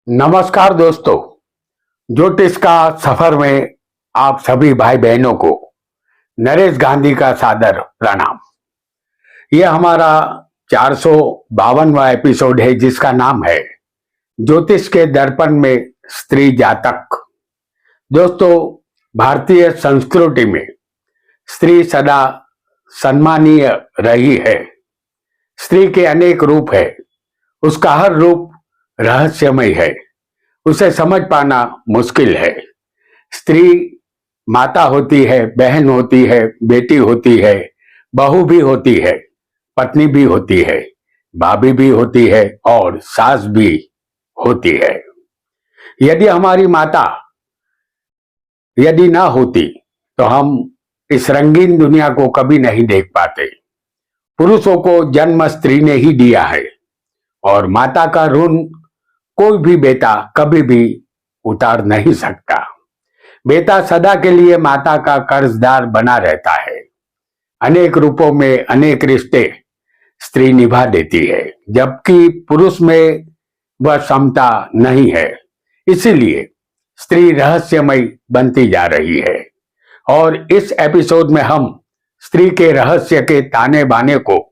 नमस्कार दोस्तों। ज्योतिष का सफर में आप सभी भाई बहनों को नरेश गांधी का सादर प्रणाम। यह हमारा 452वां एपिसोड है जिसका नाम है ज्योतिष के दर्पण में स्त्री जातक। दोस्तों, भारतीय संस्कृति में स्त्री सदा सम्मानीय रही है। स्त्री के अनेक रूप है, उसका हर रूप रहस्यमय है, उसे समझ पाना मुश्किल है। स्त्री माता होती है, बहन होती है, बेटी होती है, बहू भी होती है, पत्नी भी होती है, भाभी भी होती है और सास भी होती है। यदि हमारी माता यदि ना होती तो हम इस रंगीन दुनिया को कभी नहीं देख पाते। पुरुषों को जन्म स्त्री ने ही दिया है और माता का ऋण कोई भी बेटा कभी भी उतार नहीं सकता। बेटा सदा के लिए माता का कर्जदार बना रहता है। अनेक रूपों में अनेक रिश्ते स्त्री निभा देती है, जबकि पुरुष में वह क्षमता नहीं है। इसीलिए स्त्री रहस्यमय बनती जा रही है और इस एपिसोड में हम स्त्री के रहस्य के ताने बाने को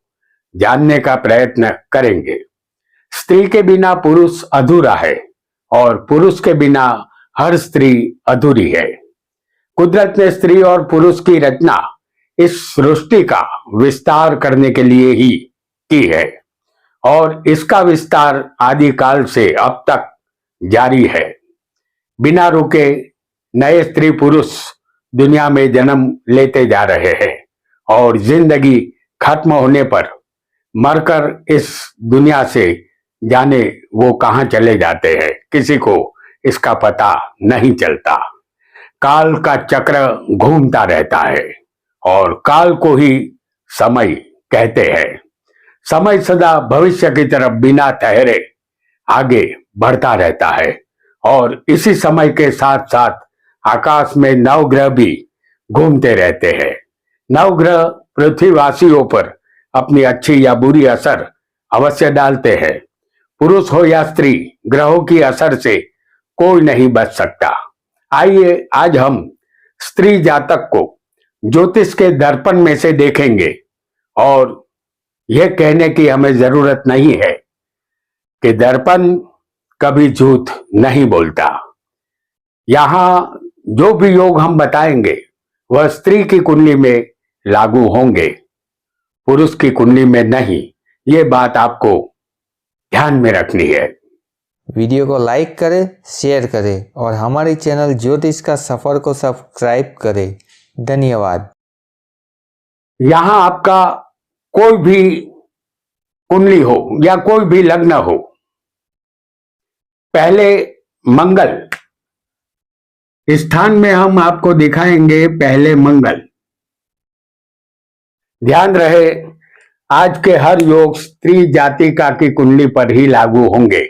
जानने का प्रयत्न करेंगे। स्त्री के बिना पुरुष अधूरा है और पुरुष के बिना हर स्त्री अधूरी है। कुदरत ने स्त्री और पुरुष की रचना इस सृष्टि का विस्तार करने के लिए ही की है और इसका विस्तार आदिकाल से अब तक जारी है। बिना रुके नए स्त्री पुरुष दुनिया में जन्म लेते जा रहे हैं और जिंदगी खत्म होने पर मरकर इस दुनिया से जाने वो कहां चले जाते हैं, किसी को इसका पता नहीं चलता। काल का चक्र घूमता रहता है और काल को ही समय कहते हैं। समय सदा भविष्य की तरफ बिना ठहरे आगे बढ़ता रहता है और इसी समय के साथ साथ आकाश में नवग्रह भी घूमते रहते हैं। नवग्रह पृथ्वीवासियों पर अपनी अच्छी या बुरी असर अवश्य डालते हैं। पुरुष हो या स्त्री, ग्रहों की असर से कोई नहीं बच सकता। आइए आज हम स्त्री जातक को ज्योतिष के दर्पण में से देखेंगे और यह कहने की हमें जरूरत नहीं है कि दर्पण कभी झूठ नहीं बोलता। यहां जो भी योग हम बताएंगे वह स्त्री की कुंडली में लागू होंगे, पुरुष की कुंडली में नहीं। ये बात आपको ध्यान में रखनी है। वीडियो को लाइक करें, शेयर करें और हमारे चैनल ज्योतिष का सफर को सब्सक्राइब करें। धन्यवाद। यहां आपका कोई भी कुंडली हो या कोई भी लग्न हो, पहले मंगल स्थान में हम आपको दिखाएंगे। पहले मंगल, ध्यान रहे आज के हर योग स्त्री जातिका की कुंडली पर ही लागू होंगे।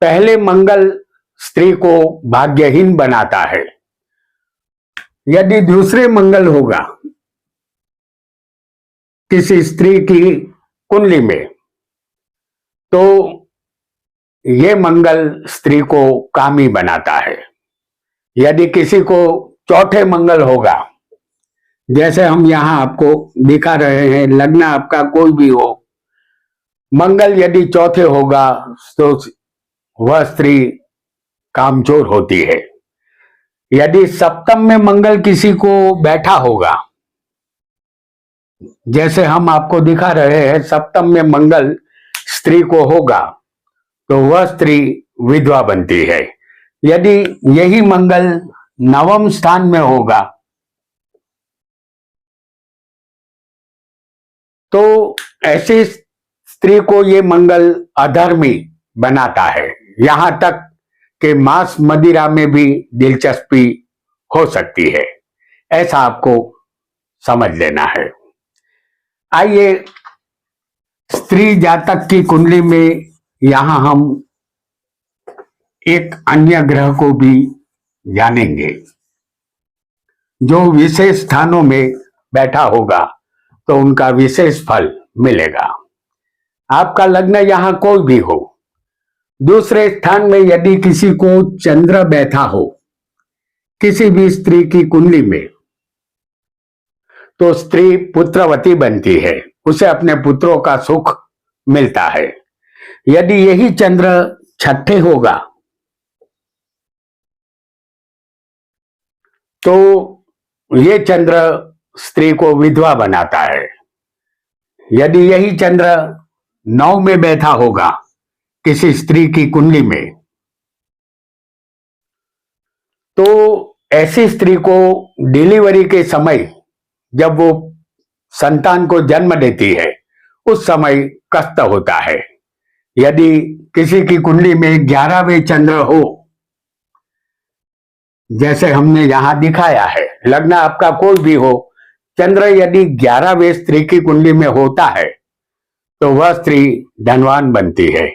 पहले मंगल स्त्री को भाग्यहीन बनाता है। यदि दूसरे मंगल होगा किसी स्त्री की कुंडली में तो ये मंगल स्त्री को कामी बनाता है। यदि किसी को चौथे मंगल होगा, जैसे हम यहां आपको दिखा रहे हैं, लग्न आपका कोई भी हो, मंगल यदि चौथे होगा तो वह स्त्री कामचोर होती है। यदि सप्तम में मंगल किसी को बैठा होगा, जैसे हम आपको दिखा रहे हैं, सप्तम में मंगल स्त्री को होगा तो वह स्त्री विधवा बनती है। यदि यही मंगल नवम स्थान में होगा तो ऐसी स्त्री को ये मंगल अधर्मी बनाता है। यहां तक कि मांस मदिरा में भी दिलचस्पी हो सकती है। ऐसा आपको समझ लेना है। आइए स्त्री जातक की कुंडली में यहां हम एक अन्य ग्रह को भी जानेंगे जो विशेष स्थानों में बैठा होगा तो उनका विशेष फल मिलेगा। आपका लग्न यहां कोई भी हो, दूसरे स्थान में यदि किसी को चंद्र बैठा हो किसी भी स्त्री की कुंडली में, तो स्त्री पुत्रवती बनती है, उसे अपने पुत्रों का सुख मिलता है। यदि यही चंद्र छठे होगा तो ये चंद्र स्त्री को विधवा बनाता है। यदि यही चंद्र 9 में बैठा होगा किसी स्त्री की कुंडली में, तो ऐसी स्त्री को डिलीवरी के समय, जब वो संतान को जन्म देती है, उस समय कष्ट होता है। यदि किसी की कुंडली में 11वें चंद्र हो, जैसे हमने यहां दिखाया है, लग्न आपका कोई भी हो, चंद्र यदि 11वें स्त्री की कुंडली में होता है तो वह स्त्री धनवान बनती है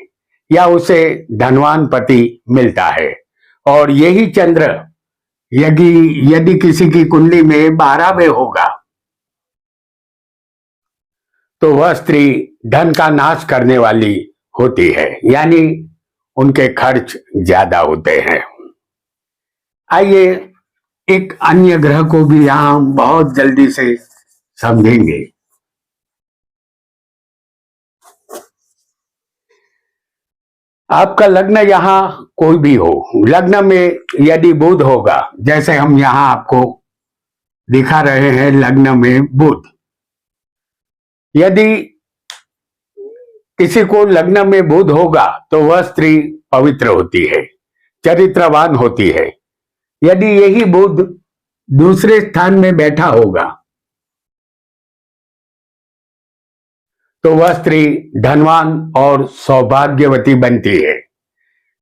या उसे धनवान पति मिलता है। और यही चंद्र यदि किसी की कुंडली में 12वें होगा तो वह स्त्री धन का नाश करने वाली होती है, यानी उनके खर्च ज्यादा होते हैं। आइए एक अन्य ग्रह को भी यहां बहुत जल्दी से समझेंगे। आपका लग्न यहां कोई भी हो, लग्न में यदि बुध होगा, जैसे हम यहां आपको दिखा रहे हैं, लग्न में बुध, यदि किसी को लग्न में बुध होगा तो वह स्त्री पवित्र होती है, चरित्रवान होती है। यदि यही बुध दूसरे स्थान में बैठा होगा तो वह स्त्री धनवान और सौभाग्यवती बनती है।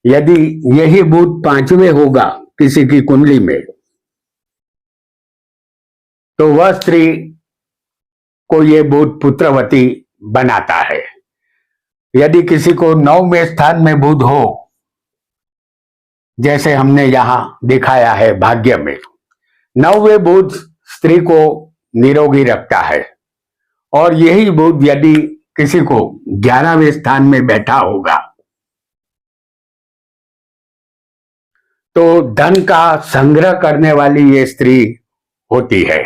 यदि यही बुध 5वें होगा किसी की कुंडली में, तो वह स्त्री को यह बुध पुत्रवती बनाता है। यदि किसी को 9वें स्थान में बुध हो, जैसे हमने यहां दिखाया है भाग्य में, 9वें बुध स्त्री को निरोगी रखता है। और यही बुध यदि किसी को 11वें स्थान में बैठा होगा तो धन का संग्रह करने वाली ये स्त्री होती है।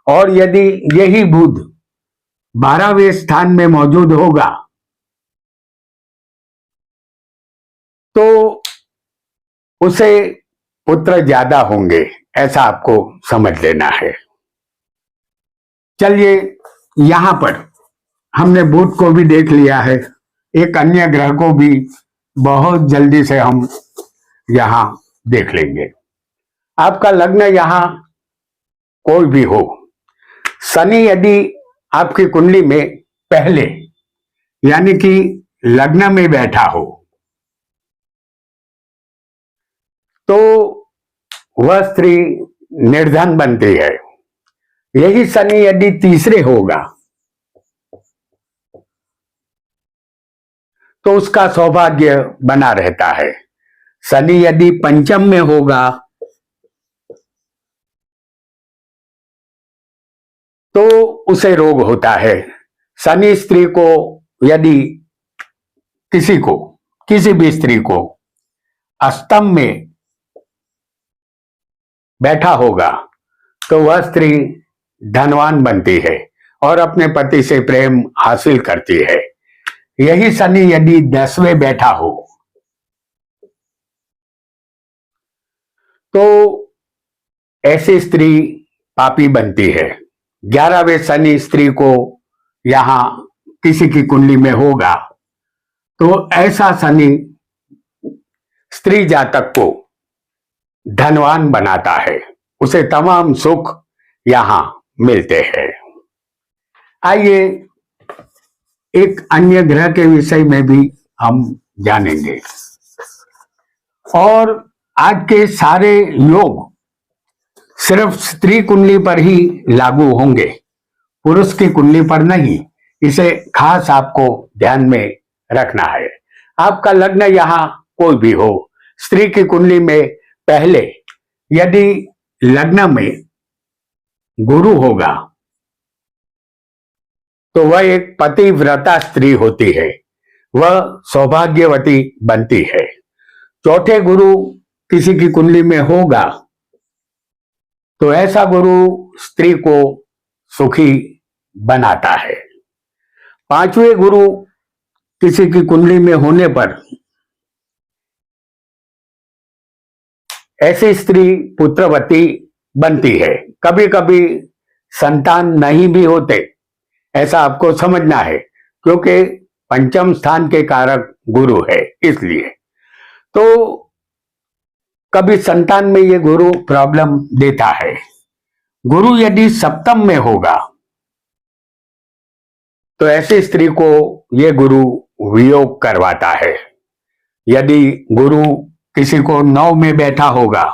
और यदि यही बुध 12वें स्थान में मौजूद होगा तो उसे पुत्र ज्यादा होंगे, ऐसा आपको समझ लेना है। चलिए, यहां पर हमने बुध को भी देख लिया है, एक अन्य ग्रह को भी बहुत जल्दी से हम यहां देख लेंगे। आपका लग्न यहां कोई भी हो, शनि यदि आपकी कुंडली में पहले, यानी कि लग्न में बैठा हो, तो वह स्त्री निर्धन बनती है। यही शनि यदि तीसरे होगा तो उसका सौभाग्य बना रहता है। शनि यदि पंचम में होगा तो उसे रोग होता है। शनि स्त्री को यदि किसी भी स्त्री को अष्टम में बैठा होगा तो वह स्त्री धनवान बनती है और अपने पति से प्रेम हासिल करती है। यही शनि यदि 10वें बैठा हो तो ऐसी स्त्री पापी बनती है। 11वें शनि स्त्री को यहां किसी की कुंडली में होगा तो ऐसा शनि स्त्री जातक को धनवान बनाता है, उसे तमाम सुख यहां मिलते हैं। आइए एक अन्य ग्रह के विषय में भी हम जानेंगे। और आज के सारे योग सिर्फ स्त्री कुंडली पर ही लागू होंगे, पुरुष की कुंडली पर नहीं। इसे खास आपको ध्यान में रखना है। आपका लग्न यहां कोई भी हो, स्त्री की कुंडली में पहले यदि लग्न में गुरु होगा तो वह एक पतिव्रता स्त्री होती है। वह सौभाग्यवती बनती है। चौथे गुरु किसी की कुंडली में होगा तो ऐसा गुरु स्त्री को सुखी बनाता है। पांचवें गुरु किसी की कुंडली में होने पर ऐसी स्त्री पुत्रवती बनती है। कभी कभी संतान नहीं भी होते, ऐसा आपको समझना है, क्योंकि पंचम स्थान के कारक गुरु है। इसलिए तो कभी संतान में ये गुरु प्रॉब्लम देता है। गुरु यदि सप्तम में होगा तो ऐसी स्त्री को ये गुरु वियोग करवाता है। यदि गुरु किसी को 9 में बैठा होगा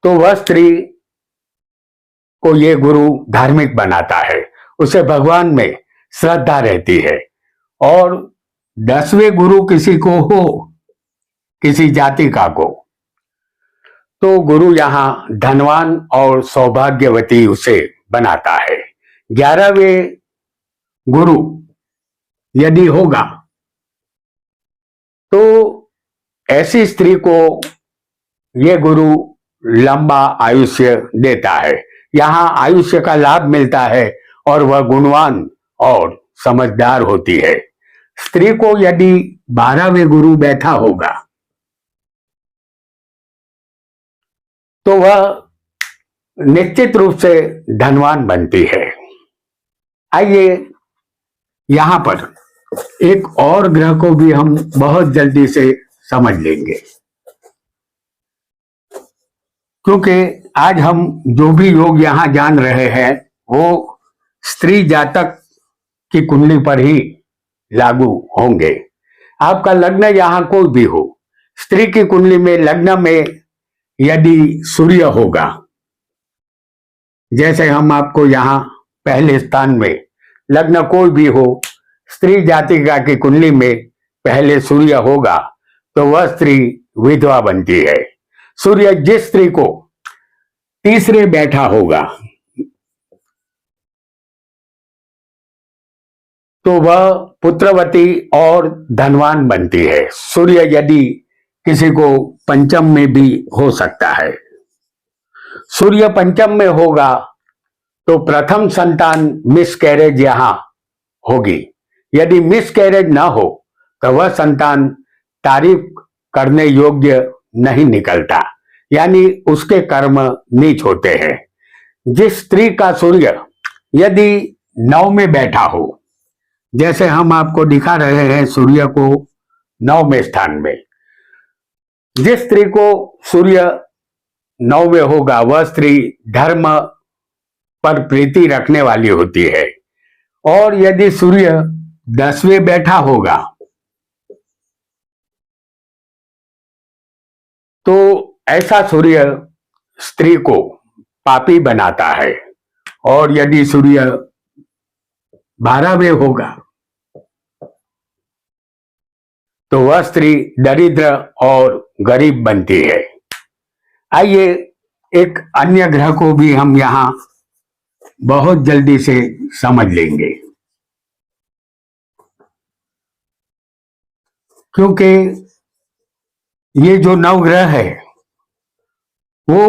तो वह स्त्री को ये गुरु धार्मिक बनाता है, उसे भगवान में श्रद्धा रहती है। और 10वें गुरु किसी को हो, किसी जाति का को, तो गुरु यहां धनवान और सौभाग्यवती उसे बनाता है। 11वें गुरु यदि होगा तो ऐसी स्त्री को यह गुरु लंबा आयुष्य देता है। यहां आयुष्य का लाभ मिलता है और वह गुणवान और समझदार होती है। स्त्री को यदि 12वें गुरु बैठा होगा तो वह निश्चित रूप से धनवान बनती है। आइए यहां पर एक और ग्रह को भी हम बहुत जल्दी से समझ लेंगे, क्योंकि आज हम जो भी योग यहां जान रहे हैं वो स्त्री जातक की कुंडली पर ही लागू होंगे। आपका लग्न यहां कोई भी हो, स्त्री की कुंडली में लग्न में यदि सूर्य होगा, जैसे हम आपको यहां पहले स्थान में लग्न कोई भी हो, स्त्री जातिका की कुंडली में पहले सूर्य होगा तो वह स्त्री विधवा बनती है। सूर्य जिस स्त्री को तीसरे बैठा होगा तो वह पुत्रवती और धनवान बनती है। सूर्य यदि किसी को पंचम में भी हो सकता है। सूर्य पंचम में होगा तो प्रथम संतान मिसकैरेज यहां होगी। यदि मिसकैरेज ना हो तो वह संतान तारीफ करने योग्य नहीं निकलता, यानी उसके कर्म नीच होते हैं। जिस स्त्री का सूर्य यदि 9 में बैठा हो, जैसे हम आपको दिखा रहे हैं सूर्य को 9वें स्थान में, जिस स्त्री को सूर्य 9 में होगा वह स्त्री धर्म पर प्रीति रखने वाली होती है। और यदि सूर्य 10वें बैठा होगा तो ऐसा सूर्य स्त्री को पापी बनाता है। और यदि सूर्य 12वें होगा तो वह स्त्री दरिद्र और गरीब बनती है। आइए एक अन्य ग्रह को भी हम यहां बहुत जल्दी से समझ लेंगे, क्योंकि ये जो नवग्रह है वो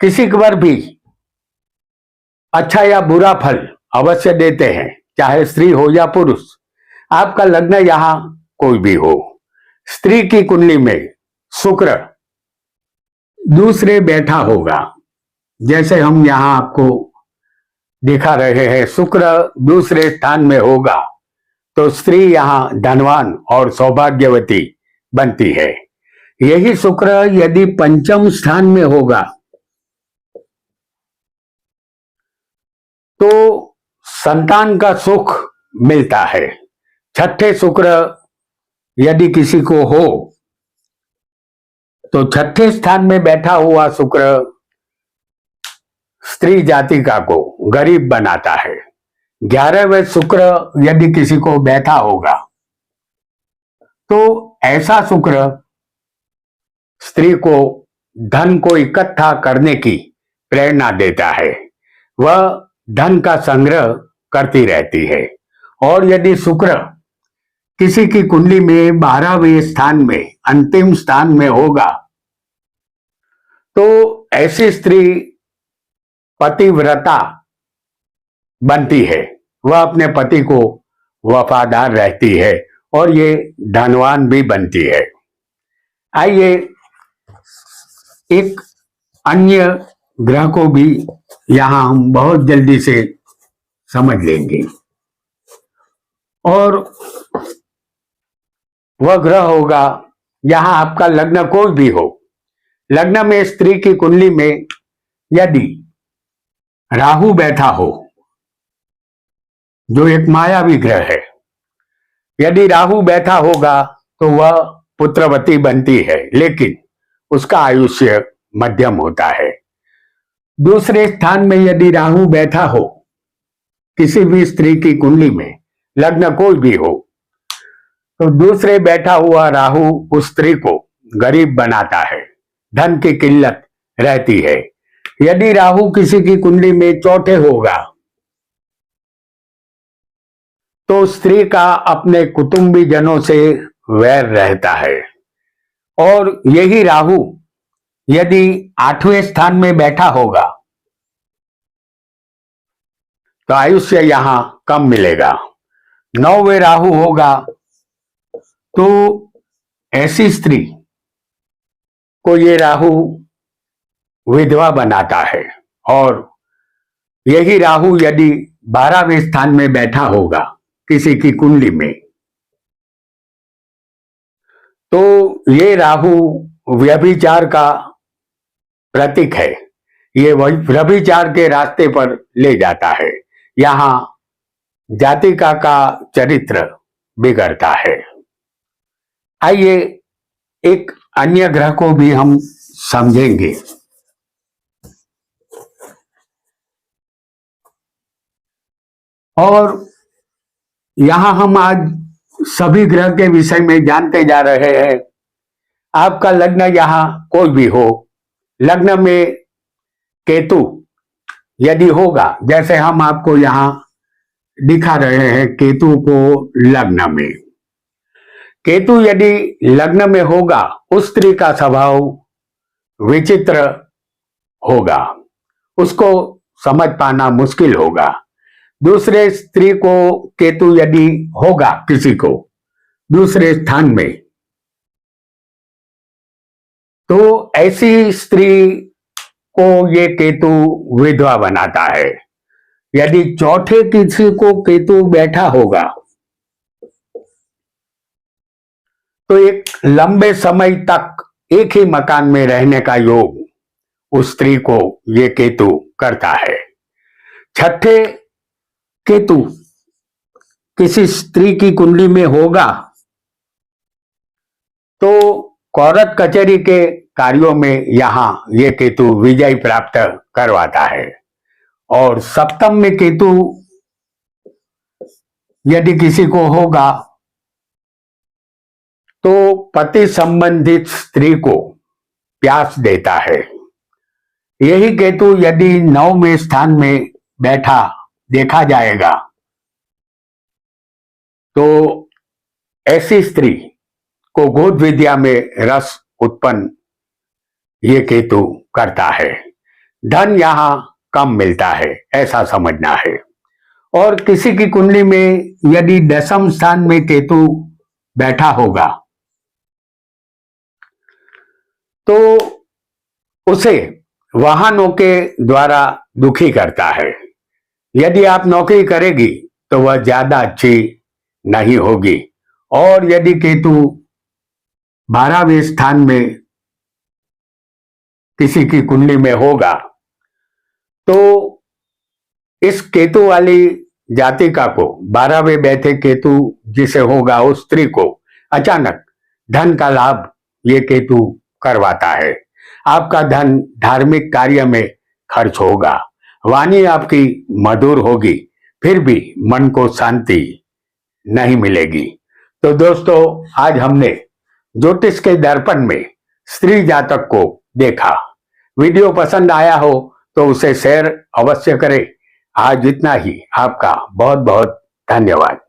किसी पर भी अच्छा या बुरा फल अवश्य देते हैं, चाहे स्त्री हो या पुरुष। आपका लग्न यहां कोई भी हो, स्त्री की कुंडली में शुक्र दूसरे बैठा होगा, जैसे हम यहां आपको दिखा रहे हैं, शुक्र दूसरे स्थान में होगा तो स्त्री यहां धनवान और सौभाग्यवती बनती है। यही शुक्र यदि पंचम स्थान में होगा तो संतान का सुख मिलता है। छठे शुक्र यदि किसी को हो तो छठे स्थान में बैठा हुआ शुक्र स्त्री जातिका को गरीब बनाता है। 11वें शुक्र यदि किसी को बैठा होगा तो ऐसा शुक्र स्त्री को धन को इकट्ठा करने की प्रेरणा देता है। वह धन का संग्रह करती रहती है। और यदि शुक्र किसी की कुंडली में 12वें स्थान में, अंतिम स्थान में होगा, तो ऐसी स्त्री पतिव्रता बनती है। वह अपने पति को वफादार रहती है और ये धनवान भी बनती है। आइए एक अन्य ग्रह को भी यहां हम बहुत जल्दी से समझ लेंगे। और वह ग्रह होगा, यहां आपका लग्न कोई भी हो, लग्न में स्त्री की कुंडली में यदि राहु बैठा हो, जो एक मायावी ग्रह है, यदि राहु बैठा होगा तो वह पुत्रवती बनती है, लेकिन उसका आयुष्य मध्यम होता है। दूसरे स्थान में यदि राहु बैठा हो किसी भी स्त्री की कुंडली में, लग्न कोई भी हो, तो दूसरे बैठा हुआ राहु उस स्त्री को गरीब बनाता है, धन की किल्लत रहती है। यदि राहु किसी की कुंडली में चौथे होगा तो स्त्री का अपने कुटुंबी जनों से वैर रहता है। और यही राहु यदि 8वें स्थान में बैठा होगा तो आयुष्य यहां कम मिलेगा। 9वें राहु होगा तो ऐसी स्त्री को ये राहु विधवा बनाता है। और यही राहु यदि 12वें स्थान में बैठा होगा किसी की कुंडली में, तो ये राहु व्यभिचार का प्रतीक है। ये व्यभिचार के रास्ते पर ले जाता है। यहां जातिका का चरित्र बिगड़ता है। आइए एक अन्य ग्रह को भी हम समझेंगे। और यहां हम आज सभी ग्रह के विषय में जानते जा रहे हैं। आपका लग्न यहां कोई भी हो, लग्न में केतु यदि होगा, जैसे हम आपको यहां दिखा रहे हैं केतु को लग्न में, केतु यदि लग्न में होगा, उस स्त्री का स्वभाव विचित्र होगा, उसको समझ पाना मुश्किल होगा। दूसरे स्त्री को केतु यदि होगा किसी को दूसरे स्थान में, तो ऐसी स्त्री को ये केतु विधवा बनाता है। यदि चौथे किसी को केतु बैठा होगा तो एक लंबे समय तक एक ही मकान में रहने का योग उस स्त्री को ये केतु करता है। छठे केतु किसी स्त्री की कुंडली में होगा तो कोर्ट कचहरी के कार्यों में यहां ये केतु विजय प्राप्त करवाता है। और सप्तम में केतु यदि किसी को होगा तो पति संबंधित स्त्री को प्यास देता है। यही केतु यदि 9वें स्थान में बैठा देखा जाएगा तो ऐसी स्त्री को गोद विद्या में रस उत्पन्न ये केतु करता है। धन यहां कम मिलता है, ऐसा समझना है। और किसी की कुंडली में यदि 10वें स्थान में केतु बैठा होगा तो उसे वाहनों के द्वारा दुखी करता है। यदि आप नौकरी करेगी तो वह ज्यादा अच्छी नहीं होगी। और यदि केतु 12वें स्थान में किसी की कुंडली में होगा तो इस केतु वाली जातिका को 12वें बैठे केतु जिसे होगा उस स्त्री को अचानक धन का लाभ ये केतु करवाता है। आपका धन धार्मिक कार्य में खर्च होगा, वाणी आपकी मधुर होगी, फिर भी मन को शांति नहीं मिलेगी। तो दोस्तों, आज हमने ज्योतिष के दर्पण में स्त्री जातक को देखा। वीडियो पसंद आया हो तो उसे शेयर अवश्य करें। आज इतना ही। आपका बहुत बहुत धन्यवाद।